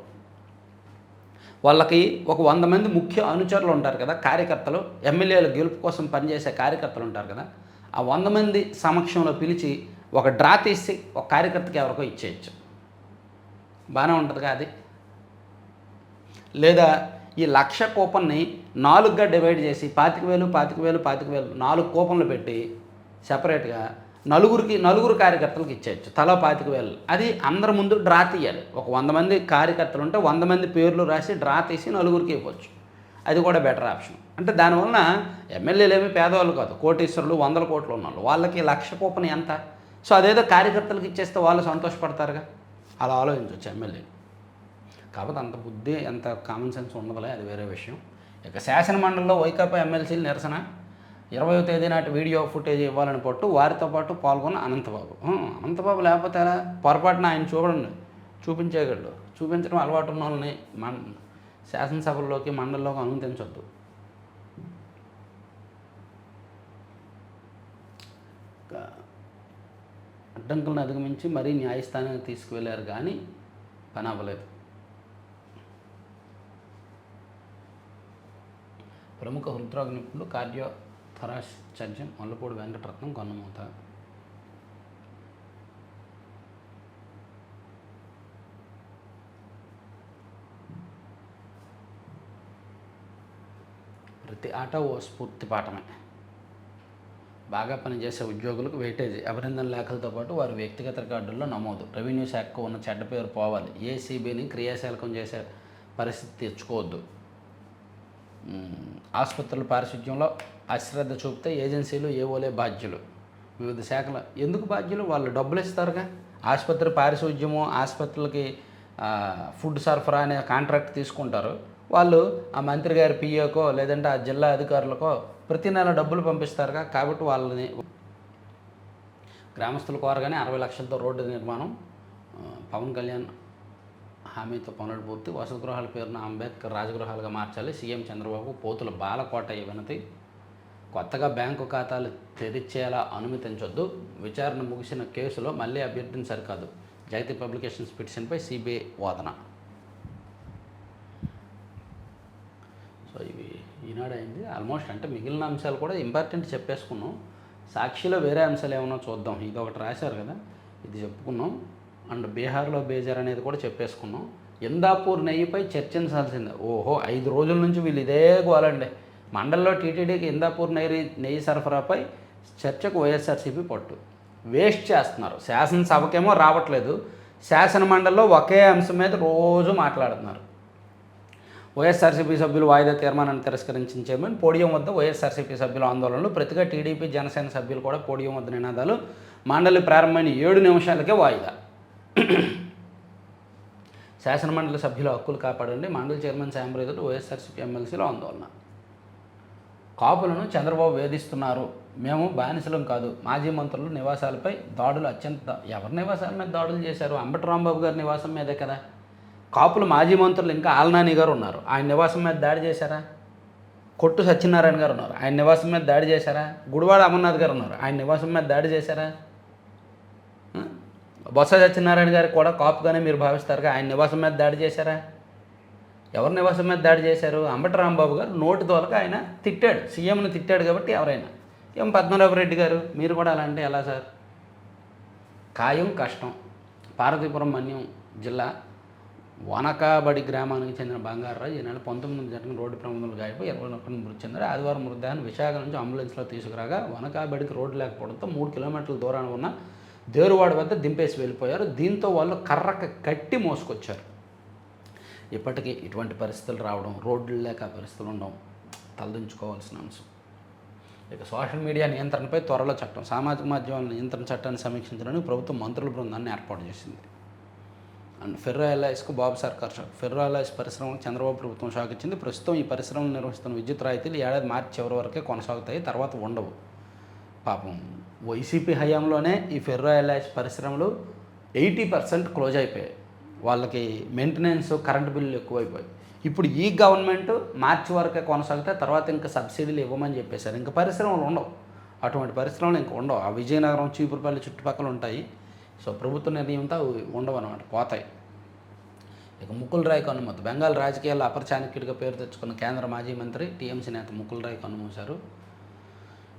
వాళ్ళకి ఒక 100 మంది ముఖ్య అనుచరులు ఉంటారు కదా, కార్యకర్తలు. ఎమ్మెల్యేల గెలుపు కోసం పనిచేసే కార్యకర్తలు ఉంటారు కదా, ఆ 100 మంది సమక్షంలో పిలిచి ఒక డ్రా తీసి ఒక కార్యకర్తకి ఎవరికో ఇచ్చేయచ్చు. బాగానే ఉంటుందిగా అది. లేదా ఈ 1,00,000 కూపన్ని 4గా డివైడ్ చేసి 25,000 4 కూపన్లు పెట్టి సెపరేట్గా నలుగురు కార్యకర్తలకు ఇచ్చేయచ్చు. తలా 25,000. అది అందరి ముందు డ్రా తీయాలి. ఒక 100 మంది కార్యకర్తలు ఉంటే 100 మంది పేర్లు రాసి డ్రా తీసి నలుగురికి ఇవ్వచ్చు. అది కూడా బెటర్ ఆప్షన్. అంటే దానివలన ఎమ్మెల్యేలు ఏమీ పేదవాళ్ళు కాదు, కోటీశ్వరులు, 100 కోట్లు ఉన్నవాళ్ళు. వాళ్ళకి 1,00,000 కూపన్ ఎంత? సో అదేదో కార్యకర్తలకు ఇచ్చేస్తే వాళ్ళు సంతోషపడతారుగా. అలా ఆలోచించవచ్చు ఎమ్మెల్యేలు. కాకపోతే అంత బుద్ధి, అంత కామన్ సెన్స్ ఉండదులే, అది వేరే విషయం. ఇక శాసన మండలిలో వైకాపా ఎమ్మెల్సీలు నిరసన. 20వ తేదీ నాటి వీడియో ఫుటేజ్ ఇవ్వాలని పట్టు వారితో పాటు పాల్గొన్న అనంతబాబు. అనంతబాబు లేకపోతే ఎలా? పొరపాటున ఆయన చూడండి చూపించేయగలడు. చూపించడం అలవాటు ఉన్న వాళ్ళని శాసనసభల్లోకి మండలిలోకి అనుమతించొద్దు. అడ్డంకులను అధిగమించి మరీ న్యాయస్థానానికి తీసుకువెళ్ళారు కానీ పని అవ్వలేదు. ప్రముఖ హృద్రోగ నిపుణులు cardiothoracic surgeon Mallapudi Venkataratnam కన్నుమూత. ప్రతి ఆట ఓ స్ఫూర్తి పాఠమే. బాగా పనిచేసే ఉద్యోగులకు వెయిటేజీ, అభినందన లేఖలతో పాటు వారి వ్యక్తిగత రికార్డుల్లో నమోదు. రెవెన్యూ శాఖకు ఉన్న చెడ్డ పేరు పోవాలి. ఏసీబీని క్రియాశీలకం చేసే పరిస్థితి తెచ్చుకోవద్దు. ఆసుపత్రుల పారిశుధ్యంలో అశ్రద్ధ చూపితే ఏజెన్సీలు ఏవోలే బాధ్యులు. వివిధ శాఖల ఎందుకు బాధ్యులు? వాళ్ళు డబ్బులు ఇస్తారుగా. ఆసుపత్రి పారిశుధ్యము, ఆసుపత్రులకి ఫుడ్ సరఫరా అనే కాంట్రాక్ట్ తీసుకుంటారు. వాళ్ళు ఆ మంత్రి గారి పిఏకో లేదంటే ఆ జిల్లా అధికారులకో ప్రతి నెల డబ్బులు పంపిస్తారుగా. కాబట్టి వాళ్ళని గ్రామస్తులు కోరగానే 60 లక్షలతో రోడ్డు నిర్మాణం. పవన్ కళ్యాణ్ హామీతో పనులు పూర్తి. వసతి గృహాల పేరున అంబేద్కర్ రాజగృహాలుగా మార్చాలి. సీఎం చంద్రబాబు పోతుల బాలకోటయ్య వినతి. కొత్తగా బ్యాంకు ఖాతాలు తెరిచేలా అనుమతించొద్దు. విచారణ ముగిసిన కేసులో మళ్ళీ అభ్యర్థిని సరికాదు. జగతి పబ్లికేషన్స్ పిటిషన్పై సిబిఐ వాదన. సో ఇవి ఈనాడు అయింది ఆల్మోస్ట్. అంటే మిగిలిన అంశాలు కూడా ఇంపార్టెంట్ చెప్పేసుకున్నాం. సాక్షిలో వేరే అంశాలు ఏమన్నా చూద్దాం. ఇది ఒకటి రాశారు కదా, ఇది చెప్పుకున్నాం. అండ్ బీహార్లో బేజార్ అనేది కూడా చెప్పేసుకున్నాం. ఇందాపూర్ నెయ్యిపై చర్చించాల్సిందే. ఓహో 5 రోజుల నుంచి వీళ్ళు ఇదే గోలండి. మండల్లో టీటీడీకి ఇందాపూర్ నెయ్యి సరఫరాపై చర్చకు వైఎస్ఆర్సీపీ పట్టు. వేస్ట్ చేస్తున్నారు. శాసనసభకేమో రావట్లేదు, శాసన మండలిలో ఒకే అంశం మీద రోజు మాట్లాడుతున్నారు. వైఎస్ఆర్సీపీ సభ్యులు వాయిదా తీర్మానాన్ని తిరస్కరించిన చైర్మన్ పోడియం వద్ద వైఎస్ఆర్సీపీ సభ్యుల ఆందోళనలు. ప్రతిగా టీడీపీ జనసేన సభ్యులు కూడా పోడియం వద్ద నినాదాలు. మండలి ప్రారంభమైన 7 నిమిషాలకే వాయిదా. శాసనమండలి సభ్యుల హక్కులు కాపాడండి. మండలి చైర్మన్ శాంబ్రేదులు వైఎస్ఆర్సీపీ ఎమ్మెల్సీలో ఆందోళన. కాపులను చంద్రబాబు వేధిస్తున్నారు, మేము బానిసలం కాదు. మాజీ మంత్రులు నివాసాలపై దాడులు ఎవరి నివాసాల మీద దాడులు చేశారు? అంబటి రాంబాబు గారి నివాసం మీదే కదా. కాపులు మాజీ మంత్రులు ఇంకా ఆలనాని గారు ఉన్నారు, ఆయన నివాసం మీద దాడి చేశారా? కొట్టు సత్యనారాయణ గారు ఉన్నారు, ఆయన నివాసం మీద దాడి చేశారా? గుడివాడ అమర్నాథ్ గారు ఉన్నారు, ఆయన నివాసం మీద దాడి చేశారా? బొత్స సత్యనారాయణ గారికి కూడా కాపుగానే మీరు భావిస్తారుగా, ఆయన నివాసం మీద దాడి చేశారా? ఎవరి నివాసం మీద దాడి చేశారు? అంబటి రాంబాబు గారు నోటి దోలక ఆయన తిట్టాడు, సీఎంని తిట్టాడు కాబట్టి ఎవరైనా. ఏం పద్మనాభరెడ్డి గారు మీరు కూడా అలా అంటే ఎలా సార్? ఖాయం కష్టం. పార్వతీపురం మన్యం జిల్లా వనకాబడి గ్రామానికి చెందిన బంగారరాజు ఈ నెల 19 జరిగిన రోడ్డు ప్రమాదంలో గాయపడి 21 మృతి చెందారు. ఆదివారం మృతదేహాన్ని విశాఖ నుంచి అంబులెన్స్లో తీసుకురాగా వనకాబడికి రోడ్డు లేకపోవడంతో 3 కిలోమీటర్ల దూరాన ఉన్న దేరువాడ వద్ద దింపేసి వెళ్ళిపోయారు. దీంతో వాళ్ళు కర్రక కట్టి మోసుకొచ్చారు. ఇప్పటికీ ఇటువంటి పరిస్థితులు రావడం, రోడ్లు లేక పరిస్థితులు ఉండడం తలదించుకోవాల్సిన అంశం. ఇక సోషల్ మీడియా నియంత్రణపై త్వరలో చట్టం. సామాజిక మాధ్యమాల నియంత్రణ చట్టాన్ని సమీక్షించడానికి ప్రభుత్వం మంత్రుల బృందాన్ని ఏర్పాటు చేసింది. అండ్ ఫెర్రో ఎల్ఐఎస్కు బాబు సర్కార్ షాక్. ఫెర్రో ఎల్ఐఎస్ పరిశ్రమకు చంద్రబాబు ప్రభుత్వం షాక్ ఇచ్చింది. ప్రస్తుతం ఈ పరిశ్రమను నిర్వహిస్తున్న విద్యుత్ రాయితీలు ఏడాది మార్చి చివరి వరకే కొనసాగుతాయి, తర్వాత ఉండవు. పాపం వైసీపీ హయాంలోనే ఈ ఫెర్రో ఎల్ఐఎస్ పరిశ్రమలు 80% క్లోజ్ అయిపోయాయి. వాళ్ళకి మెయింటెనెన్స్, కరెంటు బిల్లులు ఎక్కువైపోయాయి. ఇప్పుడు ఈ గవర్నమెంట్ మార్చి వరకే కొనసాగితే తర్వాత ఇంకా సబ్సిడీలు ఇవ్వమని చెప్పేశారు. ఇంకా పరిశ్రమలు ఉండవు, అటువంటి పరిశ్రమలు ఇంకా ఉండవు. ఆ విజయనగరం, చీపురుపల్లి చుట్టుపక్కల ఉంటాయి. సో ప్రభుత్వ నిర్ణయంతో ఉండవు అన్నమాట, పోతాయి. ఇక ముకుల్ రాయ్ కన్నుమూత. బెంగాల్ రాజకీయాల్లో అపరచాణక్యుడిగా పేరు తెచ్చుకున్న కేంద్ర మాజీ మంత్రి టీఎంసీ నేత ముకుల్ రాయ్ కన్నుమూశారు.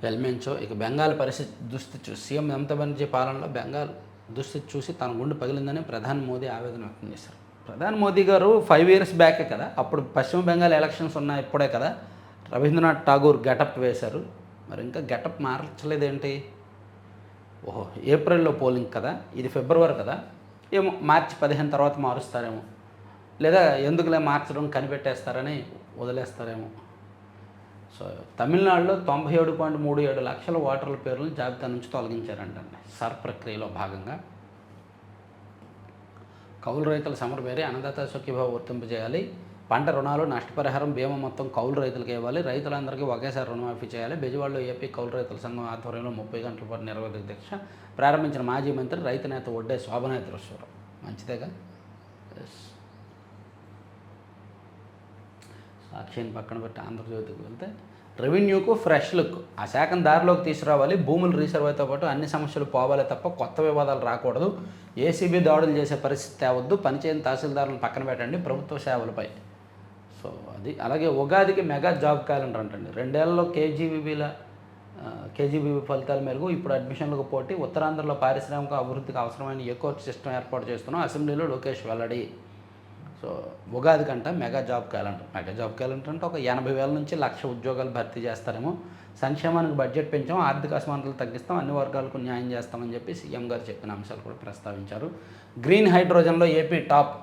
ఎల్మెంచో. ఇక బెంగాల్ పరిస్థితి దుస్థితి చూసి సీఎం మమతా బెనర్జీ పాలనలో బెంగాల్ దుస్థితి చూసి తన గుండె పగిలిందని ప్రధాని మోదీ ఆవేదన వ్యక్తం చేశారు. ప్రధాని మోదీ గారు 5 years బ్యాకే కదా, అప్పుడు పశ్చిమ బెంగాల్ ఎలక్షన్స్ ఉన్నాయి, ఇప్పుడే కదా రవీంద్రనాథ్ ఠాగూర్ గెటప్ వేశారు. మరి ఇంకా గెటప్ మార్చలేదేంటి? ఓహో ఏప్రిల్లో పోలింగ్ కదా, ఇది ఫిబ్రవరి కదా, ఏమో మార్చి 15 తర్వాత మారుస్తారేమో, లేదా ఎందుకులే మార్చడం కనిపెట్టేస్తారని వదిలేస్తారేమో. సో తమిళనాడులో 97.37 లక్షల ఓటర్ల పేర్లను జాబితా నుంచి తొలగించారంటండి సర్ ప్రక్రియలో భాగంగా. కౌలు రైతుల సమరబేరి అన్నదాత సుఖీభావ వర్తింపజేయాలి. పంట రుణాలు నష్టపరిహారం బీమా మొత్తం కౌలు రైతులకు ఇవ్వాలి, రైతులందరికీ ఒకేసారి రుణమాఫీ చేయాలి. బెజవాడలో ఏపీ కౌలు రైతుల సంఘం ఆధ్వర్యంలో 30 గంటల పాటు నిరవధిక దీక్ష ప్రారంభించిన మాజీ మంత్రి రైతు నేత ఒడ్డే శోభనాద్రేశ్వరం. మంచిదేగా. సాక్షిని పక్కన పెట్టి ఆంధ్రజ్యోతికి వెళ్తే రెవెన్యూకు ఫ్రెష్ లుక్. ఆ శాఖను దారిలోకి తీసుకురావాలి, భూములు రీసర్వేతో పాటు అన్ని సమస్యలు పోవాలే తప్ప కొత్త వివాదాలు రాకూడదు, ఏసీబీ దాడులు చేసే పరిస్థితి తేవద్దు, పనిచేయని తహసీల్దారులను పక్కన పెట్టండి ప్రభుత్వ సేవలపై. సో అది. అలాగే ఉగాదికి మెగా జాబ్ క్యాలెండర్ అంటండి. 2 ఏళ్లలో కేజీబీవీ ఫలితాల మేరకు ఇప్పుడు అడ్మిషన్లకు పోటీ, ఉత్తరాంధ్రలో పారిశ్రామిక అభివృద్ధికి అవసరమైన ఎకో సిస్టమ్ ఏర్పాటు చేస్తున్నాం, అసెంబ్లీలో లోకేష్ వెల్లడి. సో ఉగాది కంట mega job calendar. Mega job calendar అంటే ఒక 80,000 నుంచి 1,00,000 ఉద్యోగాలు భర్తీ చేస్తారేమో, సంక్షేమానికి బడ్జెట్ పెంచాం, ఆర్థిక అసమానతలు తగ్గిస్తాం, అన్ని వర్గాలకు న్యాయం చేస్తామని చెప్పి సీఎం గారు చెప్పిన అంశాలు కూడా ప్రస్తావించారు. గ్రీన్ హైడ్రోజన్లో ఏపీ టాప్,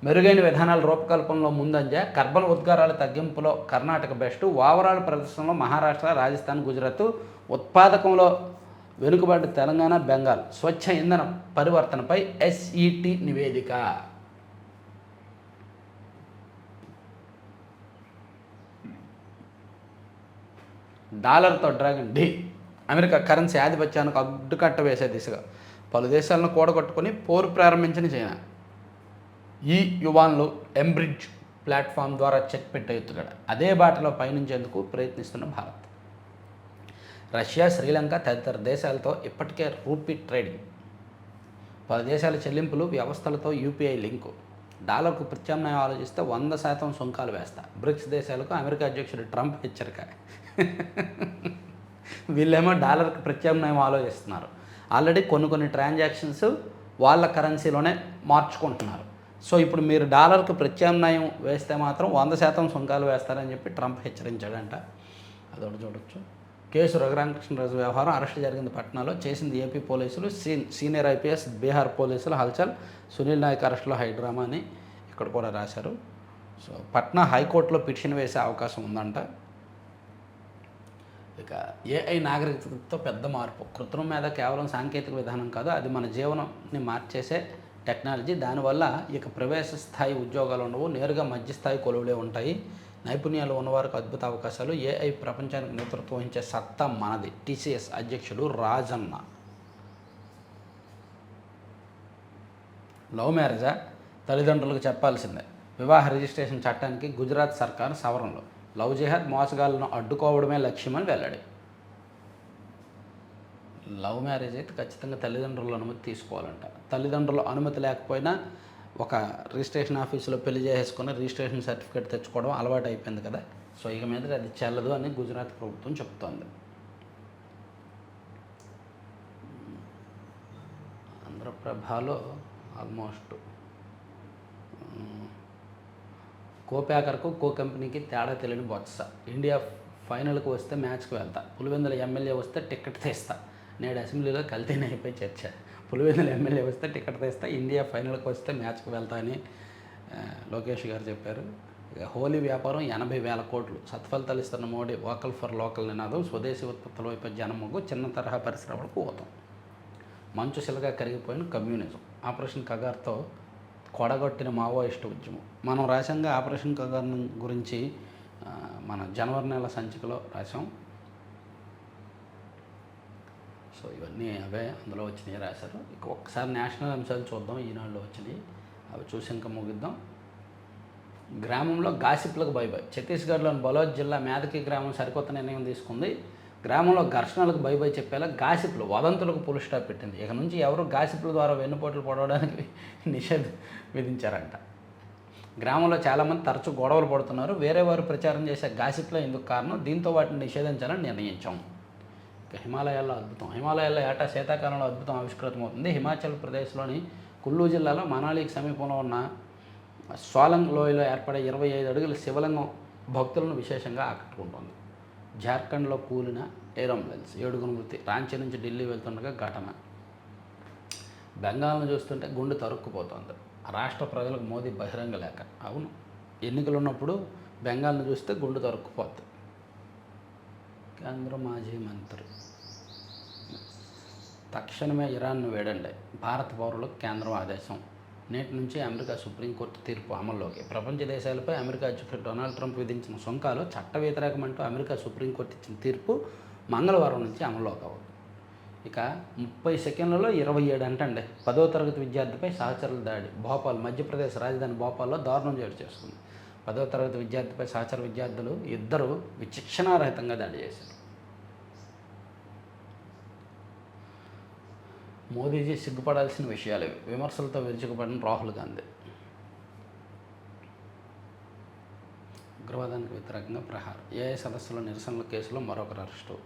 మెరుగైన విధానాల రూపకల్పనలో ముందంజ, కర్బన ఉద్గారాల తగ్గింపులో కర్ణాటక బెస్ట్, ఓవరాల్ ప్రదర్శనలో మహారాష్ట్ర, రాజస్థాన్, గుజరాత్, ఉత్పాదకంలో వెనుకబడ్డ తెలంగాణ, బెంగాల్. స్వచ్ఛ ఇంధన పరివర్తనపై ఎస్ఈటి నివేదిక. డాలర్తో డ్రాగన్ ఢీ, అమెరికా కరెన్సీ ఆధిపత్యానికి అడ్డుకట్ట వేసే దిశగా పలు దేశాలను కూడగొట్టుకుని పోరు ప్రారంభించిన చైనా. ఈ యువాన్లు ఎంబ్రిడ్జ్ ప్లాట్ఫామ్ ద్వారా చెక్ పెట్టే ఎత్తుగడ. అదే బాటలో పయనించేందుకు ప్రయత్నిస్తున్న భారత్. రష్యా, శ్రీలంక తదితర దేశాలతో ఇప్పటికే రూపీ ట్రేడింగ్. 10 దేశాల చెల్లింపులు వ్యవస్థలతో యూపీఐ లింకు. డాలర్కు ప్రత్యామ్నాయం ఆలోచిస్తే 100% సుంకాలు వేస్తా. బ్రిక్స్ దేశాలకు అమెరికా అధ్యక్షుడు ట్రంప్ హెచ్చరిక. వీళ్ళేమో డాలర్కి ప్రత్యామ్నాయం ఆలోచిస్తున్నారు. ఆల్రెడీ కొన్ని ట్రాన్సాక్షన్స్ వాళ్ళ కరెన్సీలోనే మార్చుకుంటున్నారు. సో ఇప్పుడు మీరు డాలర్కి ప్రత్యామ్నాయం వేస్తే మాత్రం 100% సుంకాలు వేస్తారని చెప్పి ట్రంప్ హెచ్చరించాడంట. అదొకటి చూడొచ్చు. కేసు రఘురామకృష్ణరాజు వ్యవహారం. అరెస్ట్ జరిగింది పట్నాలో, చేసింది ఏపీ పోలీసులు. సీనియర్ ఐపీఎస్ బీహార్ పోలీసులు హల్చల్. సునీల్ నాయక్ అరెస్టులో హైడ్రామా అని ఇక్కడ కూడా రాశారు. సో పట్నా హైకోర్టులో పిటిషన్ వేసే అవకాశం ఉందంట. ఇక ఏఐ నాగరికతతో పెద్ద మార్పు. కృత్రిమ మీద కేవలం సాంకేతిక విధానం కాదు, అది మన జీవనాన్ని మార్చేసే టెక్నాలజీ. దానివల్ల ఇక ప్రవేశ స్థాయి ఉద్యోగాలు ఉండవు, నేరుగా మధ్యస్థాయి కొలువులే ఉంటాయి. నైపుణ్యాలు ఉన్నవారికి అద్భుత అవకాశాలు. ఏఐ ప్రపంచానికి నేతృత్వం వహించే సత్తా మనది. టీసీఎస్ అధ్యక్షుడు రాజన్న. లవ్ మ్యారేజా? తల్లిదండ్రులకు చెప్పాల్సిందే. వివాహ రిజిస్ట్రేషన్ చట్టానికి గుజరాత్ సర్కార్ సవరణలు. లవ్ జిహాద్, మోసగాళ్లను అడ్డుకోవడమే లక్ష్యమని వెల్లడి. లవ్ మ్యారేజ్ అయితే ఖచ్చితంగా తల్లిదండ్రుల అనుమతి తీసుకోవాలంట. తల్లిదండ్రుల అనుమతి లేకపోయినా ఒక రిజిస్ట్రేషన్ ఆఫీసులో పెళ్లి చేసేసుకొని రిజిస్ట్రేషన్ సర్టిఫికేట్ తెచ్చుకోవడం అలవాటు అయిపోయింది కదా. సో ఇక మీద అది చెల్లదు అని గుజరాత్ ప్రభుత్వం చెప్తోంది. ఆంధ్రప్రభలో ఆల్మోస్ట్ కోపాకర్కు కో కంపెనీకి తేడా తెలియని బొత్స. ఇండియా ఫైనల్కి వస్తే మ్యాచ్కి వెళ్తా, పులివెందుల ఎమ్మెల్యే వస్తే టికెట్ తీస్తా. నేడు అసెంబ్లీలో కల్తీని అయిపోయి చర్చ. పులివెందుల ఎమ్మెల్యే వస్తే టికెట్ తీస్తా, ఇండియా ఫైనల్కి వస్తే మ్యాచ్కి వెళ్తా అని లోకేష్ గారు చెప్పారు. ఇక హోలీ వ్యాపారం 80,000 కోట్లు. సత్ఫలితాలు ఇస్తున్న మోడీ. వోకల్ ఫర్ లోకల్ నినాదం. స్వదేశీ ఉత్పత్తుల వైపు జనమొగ్గు. చిన్న తరహా పరిశ్రమలకు ఊతం. మంచు శిలగా కరిగిపోయిన కమ్యూనిజం. ఆపరేషన్ కగార్తో కొడగొట్టిన మావోయిస్టు ఉద్యమం. మనం రాశాంగా ఆపరేషన్ కగార్ గురించి మన జనవరి నెల సంచికలో రాసాం. సో ఇవన్నీ అవే అందులో వచ్చినాయి రాశారు. ఇక ఒక్కసారి నేషనల్ అంశాలు చూద్దాం. ఈనాడులో వచ్చినాయి అవి చూసి ఇంకా ముగిద్దాం. గ్రామంలో గాసిప్లకు బై. ఛత్తీస్గఢ్లోని బలోచ్ జిల్లా మేదకి గ్రామం సరికొత్త నిర్ణయం తీసుకుంది. గ్రామంలో ఘర్షణలకు బై చెప్పేలా గాసిప్లు, వదంతులకు పుల్ స్టాప్ పెట్టింది. ఇక నుంచి ఎవరు గాసిప్ల ద్వారా వెన్నుపోట్లు పొడవడానికి నిషేధం విధించారంట. గ్రామంలో చాలామంది తరచూ గొడవలు పడుతున్నారు. వేరే వారు ప్రచారం చేసే గాసిప్లే ఇందుకు కారణం. దీంతో వాటిని నిషేధించాలని నిర్ణయించాం. ఇక హిమాలయాల్లో అద్భుతం. హిమాలయాల్లో ఏటా శీతాకాలంలో అద్భుతం ఆవిష్కృతమవుతుంది. హిమాచల్ ప్రదేశ్లోని కుల్లు జిల్లాలో మనాలికి సమీపంలో ఉన్న సోలంగ్ లోయలో ఏర్పడే 25 అడుగుల శివలింగం భక్తులను విశేషంగా ఆకట్టుకుంటుంది. జార్ఖండ్లో కూలిన ఎయిర్ అంబులెన్స్, 7 మృతి. రాంచీ నుంచి ఢిల్లీ వెళ్తుండగా ఘటన. బెంగాల్ను చూస్తుంటే గుండె తరుక్కుపోతుంది. రాష్ట్ర ప్రజలకు మోదీ బహిరంగ లేఖ. అవును, ఎన్నికలు ఉన్నప్పుడు బెంగాల్ను చూస్తే గుండె తరుక్కుపోతుంది. కేంద్ర మాజీ మంత్రి. తక్షణమే ఇరాన్ను వేడండి. భారత పౌరులకు కేంద్రం ఆదేశం. నేటి నుంచి అమెరికా సుప్రీంకోర్టు తీర్పు అమల్లోకి. ప్రపంచ దేశాలపై అమెరికా అధ్యక్షుడు డొనాల్డ్ ట్రంప్ విధించిన సుంకాలు చట్ట వ్యతిరేకమంటూ అమెరికా సుప్రీంకోర్టు ఇచ్చిన తీర్పు మంగళవారం నుంచి అమల్లోకి అవుతుంది. ఇక 30 సెకండ్లలో 27 అంటండి. 10వ తరగతి విద్యార్థిపై సహచరుల దాడి. భోపాల్, మధ్యప్రదేశ్ రాజధాని భోపాల్లో దారుణం చోటు చేసుకుంది. 10వ తరగతి విద్యార్థిపై సహచర విద్యార్థులు ఇద్దరు విచక్షణారహితంగా దాడి చేశారు. మోదీజీ సిగ్గుపడాల్సిన విషయాలు ఇవి. విమర్శలతో విరుచుకుపడిన రాహుల్ గాంధీ. ఉగ్రవాదానికి వ్యతిరేకంగా ప్రహార్. ఏఐ సదస్సులో నిరసనల కేసులో మరొకరు అరెస్టు.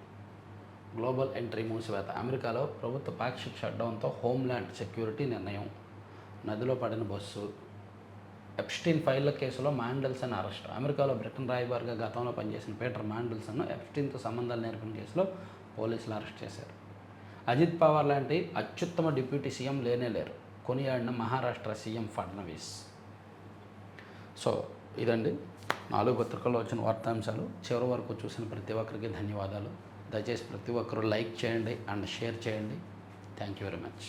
Global entry మూసివేత. అమెరికాలో ప్రభుత్వ పాక్షిక షట్డౌన్తో హోమ్ల్యాండ్ సెక్యూరిటీ నిర్ణయం. నదిలో పడిన బస్సు. ఎప్స్టీన్ ఫైళ్ల కేసులో మాండెల్సన్ అరెస్టు. అమెరికాలో బ్రిటన్ రాయబారిగా గతంలో పనిచేసిన పీటర్ మాండెల్సన్ను ఎప్స్టీన్తో సంబంధాలు నేర్పిన కేసులో పోలీసులు అరెస్ట్ చేశారు. అజిత్ పవార్ లాంటి అత్యుత్తమ డిప్యూటీ సీఎం లేరు కొనియాడిన మహారాష్ట్ర సీఎం ఫడ్నవీస్. సో ఇదండి 4 పత్రికల్లో వచ్చిన వార్తాంశాలు. చివరి వరకు చూసిన ప్రతి ఒక్కరికి ధన్యవాదాలు. దయచేసి ప్రతి ఒక్కరూ లైక్ చేయండి అండ్ షేర్ చేయండి. Thank you very much.